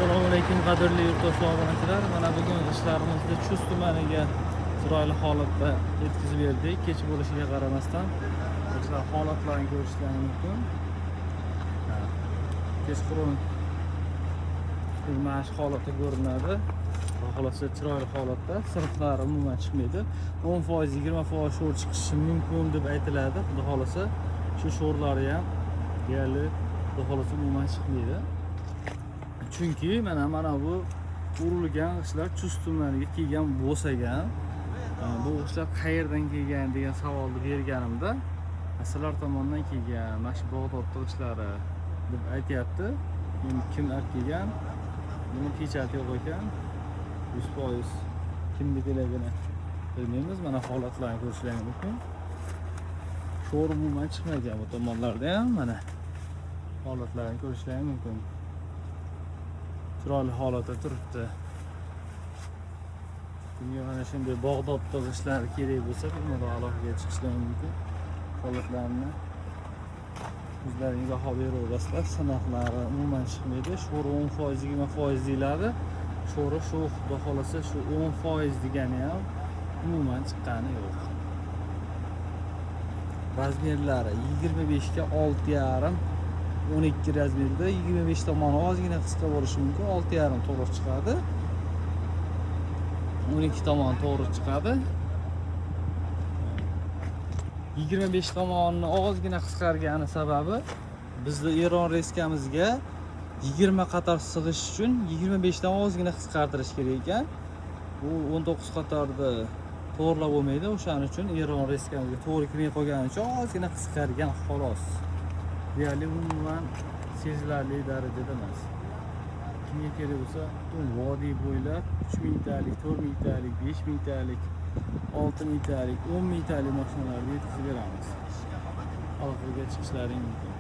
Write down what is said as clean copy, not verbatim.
Assalomu alaykum qadrli yurtdosh va obunachilar. Mana bugun ishlarimizni Chust tumaniga chiroyli holatda yetkazib berdik. Kech bo'lishiga qaramasdan sizlar holatlarni ko'rishlaringiz mumkin. Kechqurun mana shu holatda ko'rinadi. Xohlasa chiroyli holatda, sirtlari umuman chiqmaydi. 10%, 20% sho'r chiqishi mumkin deb aytiladi. Xudo xolasa shu sho'rlari ham deyarli xudo xolasa umuman chiqmaydi. Chunki mana bu urilgan ishlar Chust tumaniga kelgan bo'lsa ham, bu ishlar qayerdan kelgan degan savolni berganimda, sizlar tomonidan kelgan, mana shu Bag'dodda ishlari deb aytyapti. Endi kim olib kelgan, buni pechat yo'q ekan. 100% kimnikiligini bilmaymiz. Mana holatlarni ko'rishlaringiz mumkin. Sho'r umuman chiqmagan bu tomonlarda ham mana holatlarni ko'rishlaringiz mumkin. Chiroyli holatda turibdi. Kimga mana shunday Bag'dodda ishlar kerak bo'lsa, buni aloqaga chiqishlaringiz mumkin. Holatlarni o'zlaringiz baho beraverasizlar. Sinoqlari umuman chiqmaydi. Sho'r 10%, 20% deyiladi. Sho'ri shu xudo xolasa shu 10% degani ham umuman chiqqani yo'q. Razmerlari 25 ga 6,5, 12 razmerda 25 tomoni ozgina qisqa bo'lishi mumkin. 6,5 to'g'ri chiqadi. 12 tomon to'g'ri chiqadi. 25 tomonni ozgina qisqargani sababi bizning Eron reskamizga 20 qator sig'ish uchun 25 dan ozgina qisqartirish kerak ekan. Bu 19 qatorda to'g'rilab bo'lmaydi. O'shaning uchun Eron reskamizga to'g'ri kirmay qolgani uchun ozgina qisqargan xolos. Deyarli umuman sezilarli darajada emas. Kimga kerak bo'lsa, vodiy bo'ylab 3000 talik, 4000 talik, 5000 talik, 6000 talik, 10000 talik mashinalarni yetkazib beramiz. Aloqaga chiqishlaring mumkin.